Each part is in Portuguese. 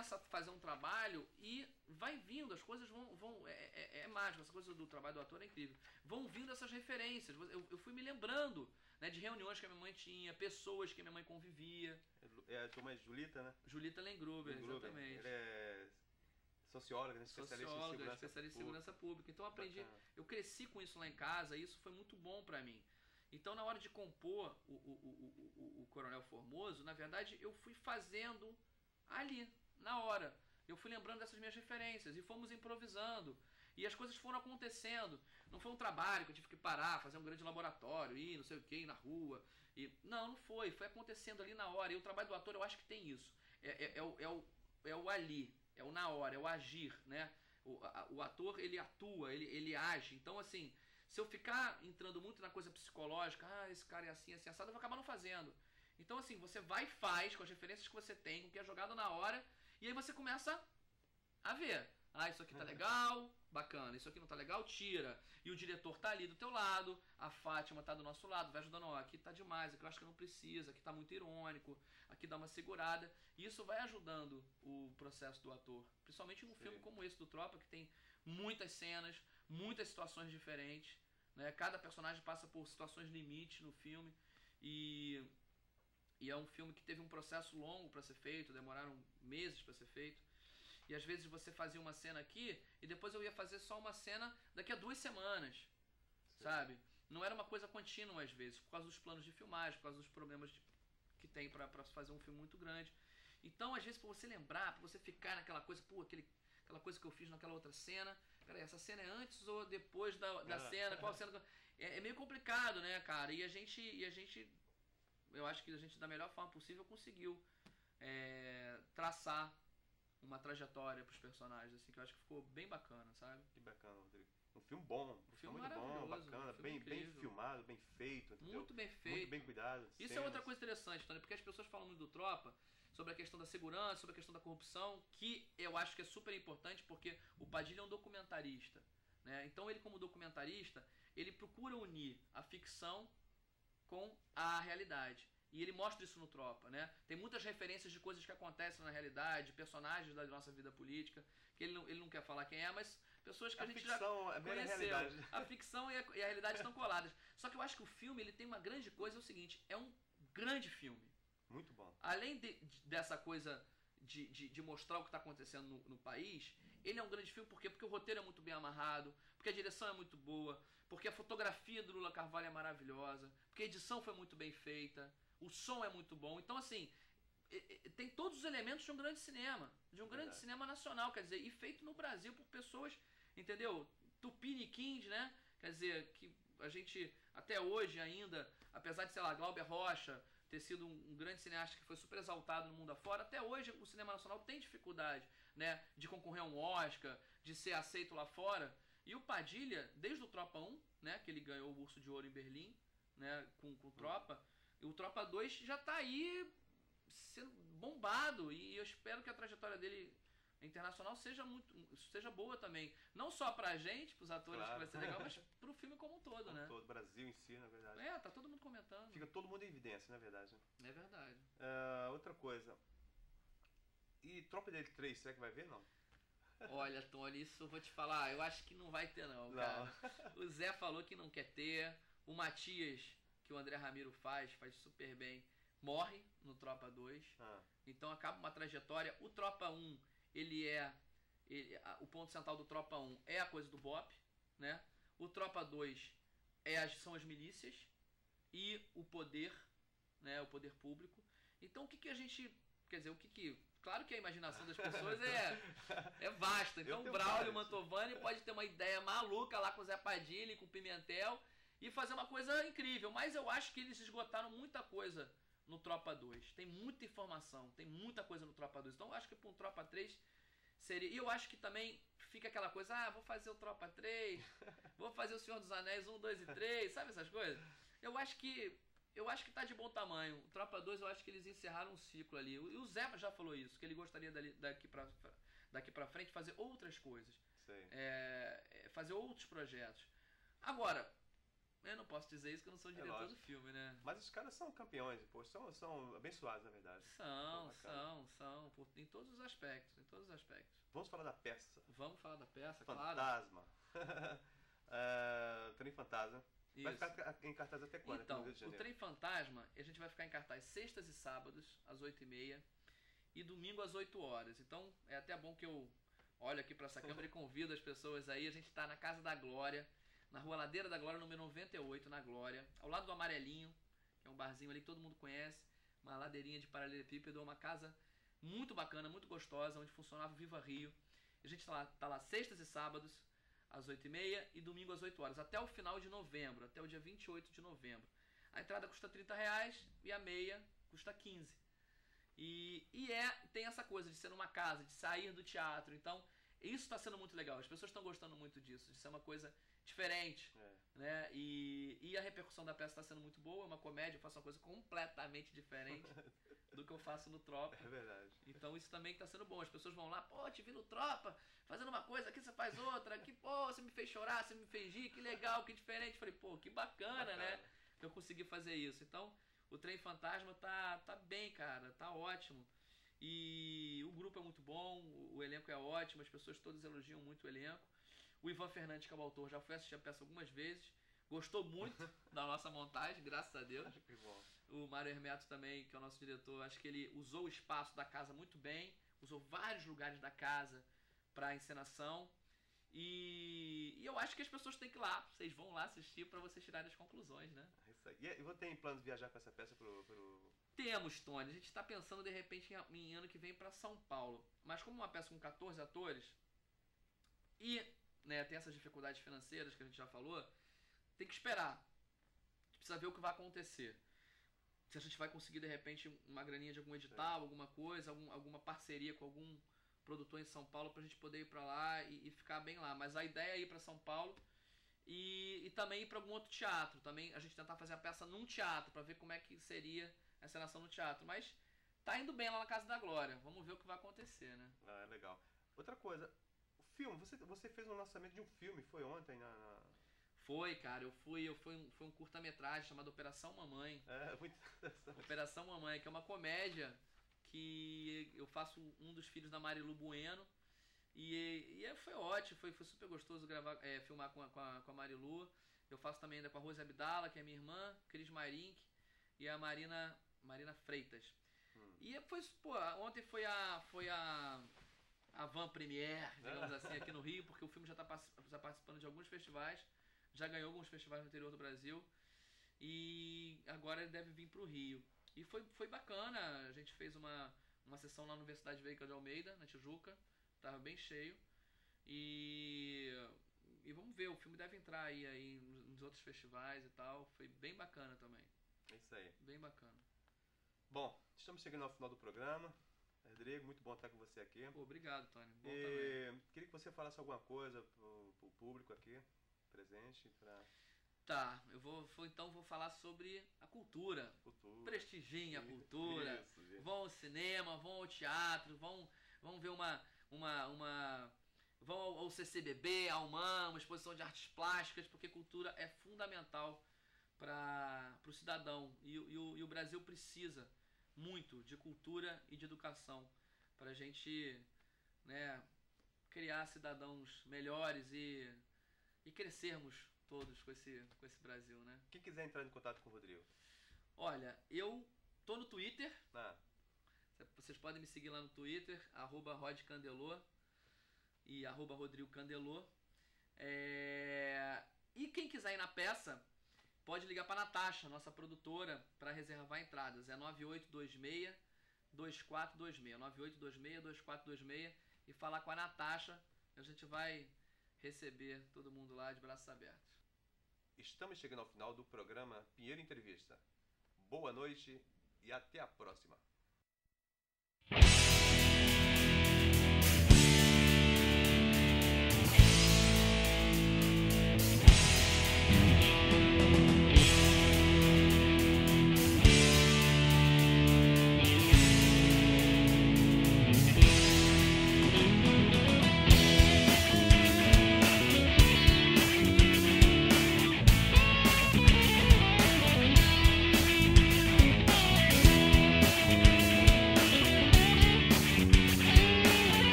começa a fazer um trabalho e vai vindo, as coisas vão é mágico, essa coisa do trabalho do ator é incrível. Vão vindo essas referências. Eu fui me lembrando, né, de reuniões que a minha mãe tinha, pessoas que a minha mãe convivia. É a turma de Julita, né? Julita Lengruber, exatamente. Ele é socióloga, né? Especialista em segurança pública. Então eu aprendi, eu cresci com isso lá em casa e isso foi muito bom pra mim. Então na hora de compor o Coronel Formoso, na verdade eu fui fazendo ali, na hora. Eu fui lembrando dessas minhas referências e fomos improvisando. E as coisas foram acontecendo. Não foi um trabalho que eu tive que parar, fazer um grande laboratório, ir não sei o que, ir na rua. Não foi. Foi acontecendo ali na hora. E o trabalho do ator eu acho que tem isso. É o ali, é o na hora, é o agir, né? O ator, ele atua, ele age. Então, assim, se eu ficar entrando muito na coisa psicológica, esse cara é assim, assim, assado, eu vou acabar não fazendo. Então, assim, você vai e faz com as referências que você tem, com o que é jogado na hora, e aí você começa a ver. Isso aqui tá legal, bacana, isso aqui não tá legal, tira. E o diretor tá ali do teu lado, a Fátima tá do nosso lado, vai ajudando, aqui tá demais, aqui eu acho que não precisa, aqui tá muito irônico, aqui dá uma segurada. E isso vai ajudando o processo do ator. Principalmente num filme como esse do Tropa, que tem muitas cenas, muitas situações diferentes, né? Cada personagem passa por situações limite no filme. E é um filme que teve um processo longo para ser feito, demoraram meses para ser feito. E às vezes você fazia uma cena aqui e depois eu ia fazer só uma cena daqui a 2 semanas, sabe? Não era uma coisa contínua às vezes, por causa dos planos de filmagem, por causa dos problemas que tem para fazer um filme muito grande. Então, às vezes, para você lembrar, para você ficar naquela coisa, aquela coisa que eu fiz naquela outra cena, peraí, essa cena é antes ou depois da cena? Qual cena? É meio complicado, né, cara? E a gente, eu acho que a gente, da melhor forma possível, conseguiu traçar uma trajetória pros personagens, assim, que eu acho que ficou bem bacana, sabe? Que bacana, Rodrigo. Um filme bom, um filme muito bom, bacana, um bem filmado, bem feito, entendeu? Muito bem feito. Muito bem cuidado. Isso é outra coisa interessante, Tony, porque as pessoas falam muito do Tropa, sobre a questão da segurança, sobre a questão da corrupção, que eu acho que é super importante, porque o Padilha é um documentarista, né? Então ele, como documentarista, ele procura unir a ficção com a realidade. E ele mostra isso no Tropa, né? Tem muitas referências de coisas que acontecem na realidade, personagens da nossa vida política, que ele não quer falar quem é, mas pessoas que a gente já conheceu. A ficção e a realidade estão coladas. Só que eu acho que o filme, ele tem uma grande coisa, é o seguinte, é um grande filme. Muito bom. Além dessa coisa de mostrar o que está acontecendo no país, ele é um grande filme porque o roteiro é muito bem amarrado, porque a direção é muito boa, porque a fotografia do Lula Carvalho é maravilhosa, porque a edição foi muito bem feita, o som é muito bom. Então, assim, tem todos os elementos de um grande cinema, de um grande cinema nacional, quer dizer, e feito no Brasil por pessoas, entendeu? Tupiniquins, né? Quer dizer, que a gente, até hoje ainda, apesar de, sei lá, Glauber Rocha ter sido um grande cineasta que foi super exaltado no mundo afora, até hoje o cinema nacional tem dificuldade, né, de concorrer a um Oscar, de ser aceito lá fora. E o Padilha, desde o Tropa 1, né, que ele ganhou o Urso de Ouro em Berlim, né, com o Tropa, e o Tropa 2 já tá aí sendo bombado, e eu espero que a trajetória dele internacional seja boa também. Não só pra gente, pros atores, claro, que vai ser legal, mas pro filme como um todo, né? Todo o Brasil em si, na verdade. Tá todo mundo comentando. Fica todo mundo em evidência, na verdade. Né? É verdade. Outra coisa. E Tropa de Elite 3, será que vai ver, não? Olha, Tony, isso eu vou te falar, eu acho que não vai ter não, cara. O Zé falou que não quer ter, o Matias, que o André Ramiro faz super bem, morre no Tropa 2, então acaba uma trajetória. O Tropa 1, o ponto central do Tropa 1 é a coisa do BOPE, né? O Tropa 2 são as milícias e o poder, né? O poder público. Então o que a gente... Quer dizer, claro que a imaginação das pessoas é vasta. Então o Braulio Mantovani pode ter uma ideia maluca lá com o Zé Padilha e com o Pimentel e fazer uma coisa incrível. Mas eu acho que eles esgotaram muita coisa no Tropa 2. Tem muita informação, tem muita coisa no Tropa 2. Então eu acho que para um Tropa 3 seria... E eu acho que também fica aquela coisa, vou fazer o Tropa 3, vou fazer o Senhor dos Anéis 1, 2 e 3, sabe essas coisas? Eu acho que tá de bom tamanho. O Tropa 2, eu acho que eles encerraram um ciclo ali. E o Zé já falou isso, que ele gostaria daqui pra frente fazer outras coisas. Sei. Fazer outros projetos. Agora, Eu não posso dizer isso que eu não sou diretor do filme, né? Mas os caras são campeões, pô, são abençoados, na verdade. São, em todos os aspectos, Vamos falar da peça. Vamos falar da peça, Fantasma. Claro. Trem Fantasma. Isso. Vai ficar em cartaz até quando? Então, aqui no Rio de o Janeiro? Trem Fantasma, a gente vai ficar em cartaz sextas e sábados, às 8h30, e domingo às 8 horas. Então, é até bom que eu olho aqui para essa câmera e convido as pessoas aí. A gente está na Casa da Glória, na Rua Ladeira da Glória, número 98, na Glória, ao lado do Amarelinho, que é um barzinho ali que todo mundo conhece, uma ladeirinha de paralelepípedo, uma casa muito bacana, muito gostosa, onde funcionava o Viva Rio. A gente tá lá sextas e sábados, às 8h30 e domingo às 8 horas, até o final de novembro, até o dia 28 de novembro. A entrada custa R$30 e a meia custa 15. Tem essa coisa de ser numa casa, de sair do teatro. Então, isso está sendo muito legal. As pessoas estão gostando muito disso, de ser uma coisa diferente. Né? E a repercussão da peça está sendo muito boa. É uma comédia, eu faço uma coisa completamente diferente do que eu faço no Tropa. É verdade. Então isso também está sendo bom. As pessoas vão lá, pô, te vi no Tropa, fazendo uma coisa, aqui você faz outra, aqui, pô, você me fez chorar, você me fez rir, que legal, que diferente. Falei, pô, que bacana, né? Que eu consegui fazer isso. Então, o Trem Fantasma tá bem, cara, tá ótimo. E o grupo é muito bom, o elenco é ótimo, as pessoas todas elogiam muito o elenco. O Ivan Fernandes, que é o autor, já foi assistir a peça algumas vezes, gostou muito da nossa montagem, graças a Deus. Que bom. O Mário Hermeto também, que é o nosso diretor, acho que ele usou o espaço da casa muito bem, usou vários lugares da casa para encenação. E eu acho que as pessoas têm que ir lá, vocês vão lá assistir para vocês tirarem as conclusões, né? Isso aí. E você tem plano de viajar com essa peça pro... Temos, Tony. A gente está pensando de repente em ano que vem para São Paulo. Mas como uma peça com 14 atores e, né, tem essas dificuldades financeiras que a gente já falou, tem que esperar. A gente precisa ver o que vai acontecer. Se a gente vai conseguir de repente uma graninha de algum edital, alguma coisa, alguma parceria com algum produtor em São Paulo pra gente poder ir pra lá e ficar bem lá. Mas a ideia é ir pra São Paulo e também ir pra algum outro teatro. Também a gente tentar fazer a peça num teatro pra ver como é que seria a encenação no teatro. Mas tá indo bem lá na Casa da Glória. Vamos ver o que vai acontecer, né? Ah, é legal. Outra coisa, o filme, você fez um lançamento de um filme, foi ontem Foi, cara, foi um curta-metragem chamado Operação Mamãe. Muito interessante. Operação Mamãe, que é uma comédia que eu faço um dos filhos da Marilu Bueno. E foi ótimo, foi super gostoso filmar com a Marilu. Eu faço também ainda com a Rose Abdala, que é minha irmã, Cris Marink e a Marina Freitas. E ontem foi a Van Premiere, digamos assim, aqui no Rio, porque o filme já está participando de alguns festivais. Já ganhou alguns festivais no interior do Brasil e agora ele deve vir para o Rio. E foi bacana, a gente fez uma sessão lá na Universidade Veiga de Almeida, na Tijuca, estava bem cheio. E vamos ver, o filme deve entrar aí nos outros festivais e tal, foi bem bacana também. É isso aí. Bem bacana. Bom, estamos chegando ao final do programa. Rodrigo, muito bom estar com você aqui. Pô, obrigado, Tony. Bom também. Queria que você falasse alguma coisa pro público aqui presente. Tá, então vou falar sobre a cultura. Prestigiem a cultura. Isso. Vão ao cinema, vão ao teatro, vão ver vão ao CCBB, ao UMAM, uma exposição de artes plásticas, porque cultura é fundamental para o cidadão. E o Brasil precisa muito de cultura e de educação para a gente, né, criar cidadãos melhores e crescermos todos com esse Brasil, né? Quem quiser entrar em contato com o Rodrigo? Olha, eu tô no Twitter. Vocês podem me seguir lá no Twitter, @rodcandelô e @rodrigocandelô. E quem quiser ir na peça, pode ligar para a Natasha, nossa produtora, para reservar entradas. É 9826-2426. 9826-2426. E falar com a Natasha, a gente vai receber todo mundo lá de braços abertos. Estamos chegando ao final do programa Pinheiro Entrevista. Boa noite e até a próxima.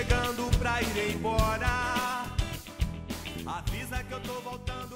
chegando pra ir embora. Avisa que eu tô voltando.